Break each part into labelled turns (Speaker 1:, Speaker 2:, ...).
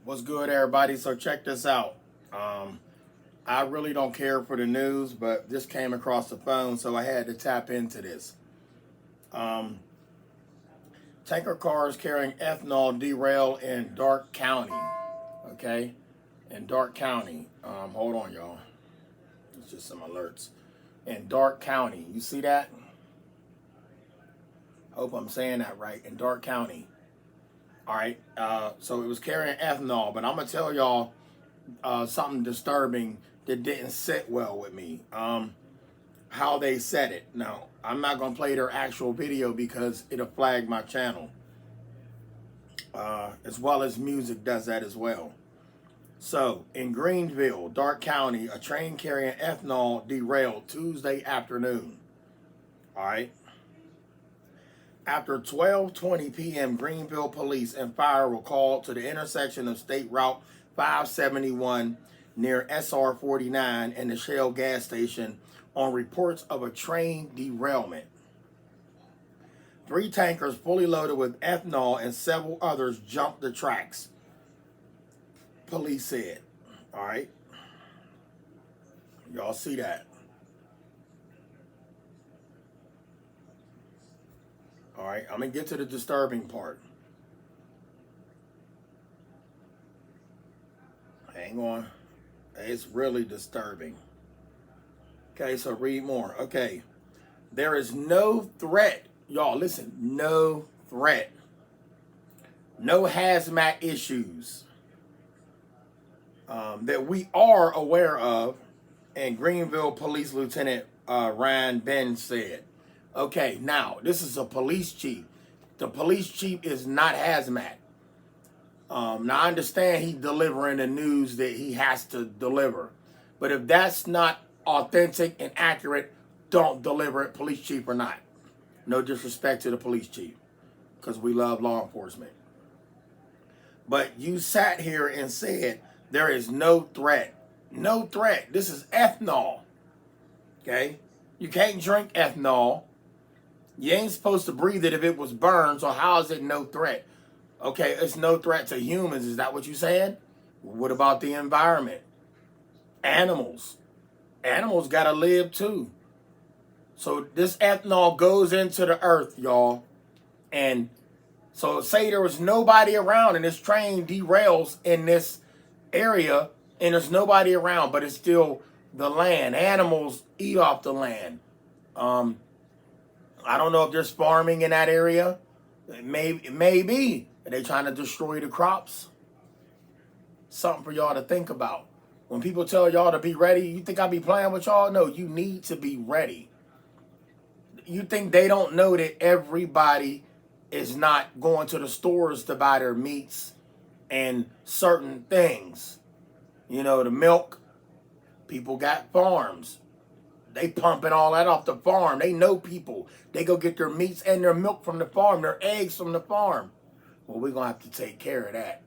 Speaker 1: What's good, everybody? So check this out. I really don't care for the news, but this came across the phone, so I had to tap into this. Um, Tanker cars carrying ethanol derail in Darke County. Okay, in Darke County. Hold on, y'all. It's just some alerts. In Darke County, you see that? Hope I'm saying that right. In Darke County. All right. So it was carrying ethanol, but I'm gonna tell y'all something disturbing that didn't sit well with me. How they said it. Now, I'm not going to play their actual video because it'll flag my channel. As well as music does that as well. So, in Greenville, Darke County, a train carrying ethanol derailed Tuesday afternoon. All right. After 12:20 p.m., Greenville police and fire were called to the intersection of State Route 571 near SR 49 and the Shell gas station on reports of a train derailment. 3 tankers fully loaded with ethanol and several others jumped the tracks, police said. All right. Y'all see that? All right. I'm going to get to the disturbing part. Hang on. It's really disturbing. Okay, so read more. Okay. There is no threat. Y'all, listen. No threat. No hazmat issues that we are aware of. And Greenville Police Lieutenant Ryan Ben said. Okay, now, this is a police chief. The police chief is not hazmat. Now, I understand he's delivering the news that he has to deliver. But if that's not authentic and accurate, don't deliver it, police chief or not. No disrespect to the police chief, because we love law enforcement. But you sat here and said there is no threat. No threat. This is ethanol. Okay? You can't drink ethanol. You ain't supposed to breathe it if it was burned, so how is it no threat? Okay, it's no threat to humans. Is that what you saying? What about the environment? Animals. Animals got to live too. So this ethanol goes into the earth, y'all. And so say there was nobody around and this train derails in this area and there's nobody around, but it's still the land. Animals eat off the land. I don't know if there's farming in that area. It may be. Are they trying to destroy the crops? Something for y'all to think about. When people tell y'all to be ready, you think I be playing with y'all? No, you need to be ready. You think they don't know that everybody is not going to the stores to buy their meats and certain things. You know, the milk, people got farms. They pumping all that off the farm. They know people. They go get their meats and their milk from the farm, their eggs from the farm. Well, we're going to have to take care of that.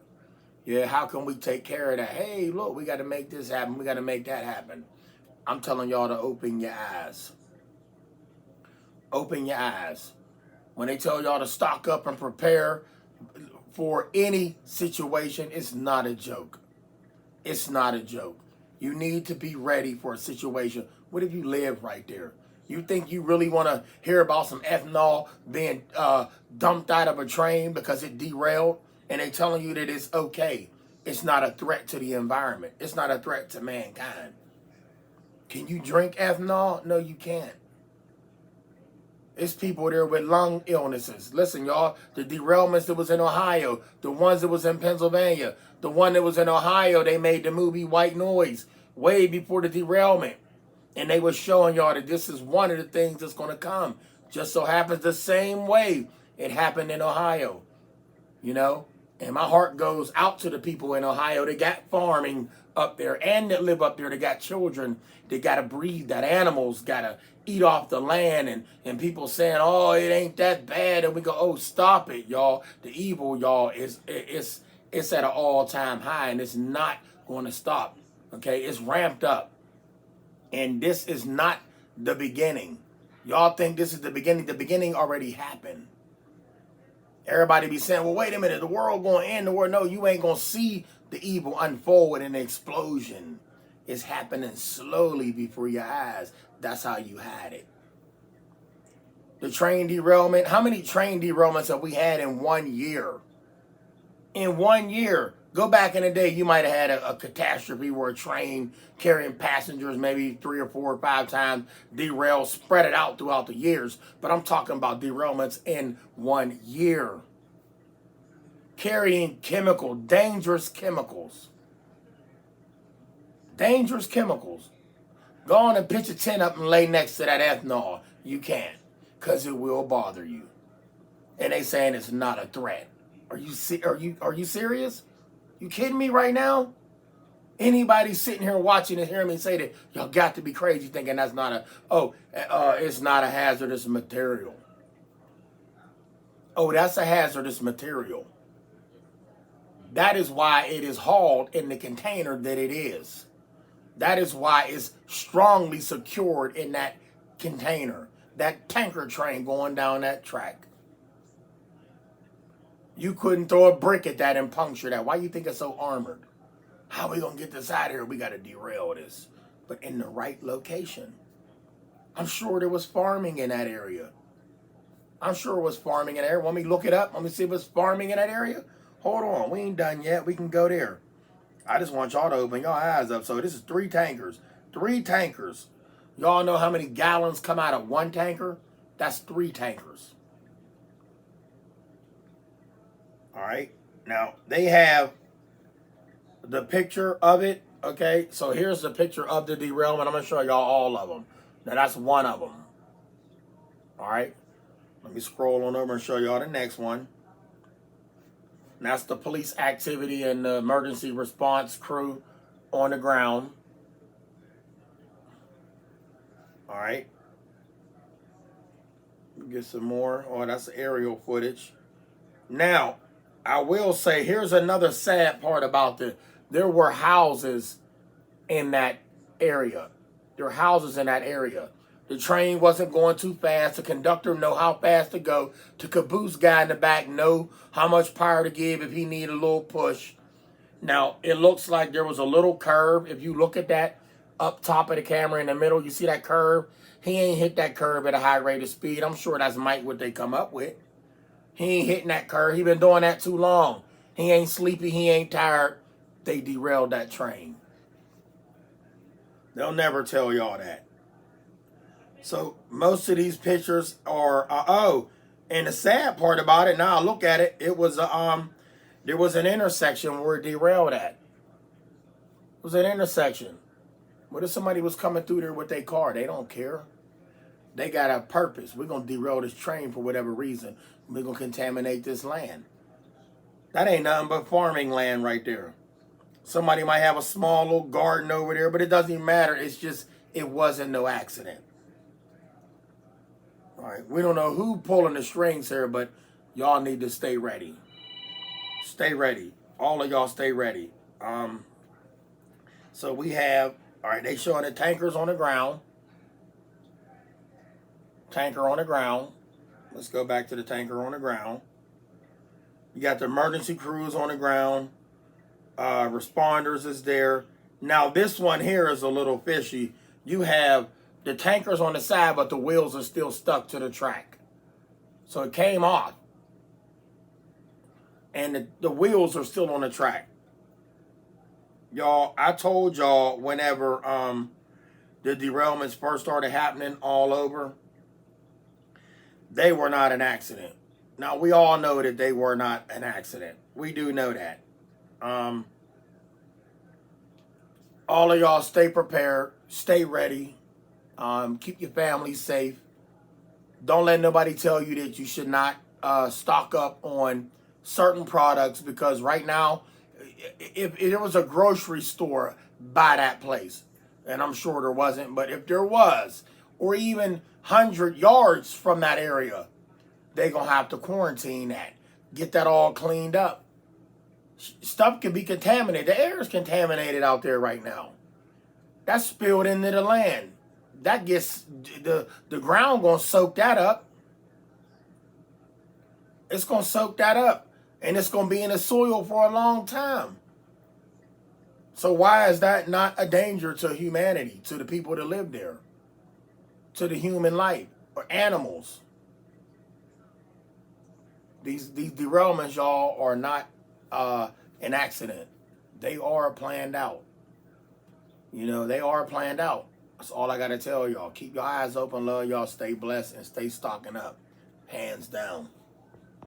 Speaker 1: Yeah, how can we take care of that? Hey, look, we got to make this happen. We got to make that happen. I'm telling y'all to open your eyes. Open your eyes. When they tell y'all to stock up and prepare for any situation, it's not a joke. It's not a joke. You need to be ready for a situation. What if you live right there? You think you really want to hear about some ethanol being dumped out of a train because it derailed and they telling you that it's okay? It's not a threat to the environment. It's not a threat to mankind. Can you drink ethanol? No, you can't. It's people there with lung illnesses. Listen, y'all, the derailments that was in Ohio, the ones that was in Pennsylvania, the one that was in Ohio, they made the movie White Noise way before the derailment. And they were showing y'all that this is one of the things that's going to come. Just so happens the same way it happened in Ohio. You know? And my heart goes out to the people in Ohio that got farming up there and that live up there. They got children. They got to breathe. That animals got to eat off the land. And people saying, oh, it ain't that bad. And we go, oh, stop it, y'all. The evil, y'all, it's at an all-time high. And it's not going to stop. Okay? It's ramped up. And this is not the beginning. Y'all think this is the beginning. The beginning already happened. Everybody be saying, well, wait a minute, the world going to end. The world, no, you ain't going to see the evil unfold and the explosion is happening slowly before your eyes. That's how you had it. The train derailment. How many train derailments have we had in 1 year? In 1 year. Go back in the day, you might have had a catastrophe where a train carrying passengers maybe 3 or 4 or 5 times derailed, spread it out throughout the years. But I'm talking about derailments in 1 year. Carrying dangerous chemicals. Dangerous chemicals. Go on and pitch a tent up and lay next to that ethanol. You can't, because it will bother you. And they saying it's not a threat. Are you serious? You kidding me right now? Anybody sitting here watching and hearing me say that, y'all got to be crazy thinking that's not it's not a hazardous material. Oh, that's a hazardous material. That is why it is hauled in the container that it is. That is why it's strongly secured in that container, that tanker train going down that track. You couldn't throw a brick at that and puncture that. Why you think it's so armored? How we gonna get this out of here? We gotta derail this. But in the right location. I'm sure there was farming in that area. I'm sure it was farming in there. Want me to look it up? Want me to see if it's farming in that area? Hold on, we ain't done yet. We can go there. I just want y'all to open your eyes up. So this is 3 tankers. 3 tankers. Y'all know how many gallons come out of 1 tanker? That's 3 tankers. All right. Now, they have the picture of it. Okay. So here's the picture of the derailment. I'm going to show y'all all of them. Now, that's one of them. All right. Let me scroll on over and show y'all the next one. And that's the police activity and the emergency response crew on the ground. All right. Get some more. Oh, that's aerial footage. Now, I will say, here's another sad part about there were houses in that area. There were houses in that area. The train wasn't going too fast. The conductor know how fast to go. The caboose guy in the back know how much power to give if he needed a little push. Now, it looks like there was a little curve. If you look at that up top of the camera in the middle, you see that curve? He ain't hit that curve at a high rate of speed. I'm sure that's what they come up with. He ain't hitting that curve. He been doing that too long. He ain't sleepy. He ain't tired. They derailed that train. They'll never tell y'all that. So most of these pictures are and the sad part about it, now I look at it, it was there was an intersection where it derailed at. It was an intersection. What if somebody was coming through there with their car? They don't care. They got a purpose. We're gonna derail this train for whatever reason. We're gonna contaminate this land. That ain't nothing but farming land right there. Somebody might have a small little garden over there, but it doesn't even matter. It's just, it wasn't no accident. All right, we don't know who pulling the strings here, but y'all need to stay ready. Stay ready. All of y'all stay ready. So we have, all right, they showing the tankers on the ground. Tanker on the ground. Let's go back to the tanker on the ground. You got the emergency crews on the ground. Responders is there. Now this one here is a little fishy. You have the tankers on the side, but the wheels are still stuck to the track. So it came off. And the wheels are still on the track. Y'all, I told y'all whenever the derailments first started happening all over, they were not an accident. Now, we all know that they were not an accident. We do know that. All of y'all stay prepared, stay ready, keep your family safe. Don't let nobody tell you that you should not stock up on certain products, because right now, if there was a grocery store by that place, and I'm sure there wasn't, but if there was, or even 100 yards from that area, they're going to have to quarantine that, get that all cleaned up. Stuff can be contaminated. The air is contaminated out there right now. That's spilled into the land. That gets, the ground going to soak that up. It's going to soak that up. And it's going to be in the soil for a long time. So why is that not a danger to humanity, to the people that live there, to the human life, or animals? These derailments, y'all, are not an accident. They are planned out. You know, they are planned out. That's all I got to tell y'all. Keep your eyes open, love y'all, stay blessed, and stay stocking up. Hands down.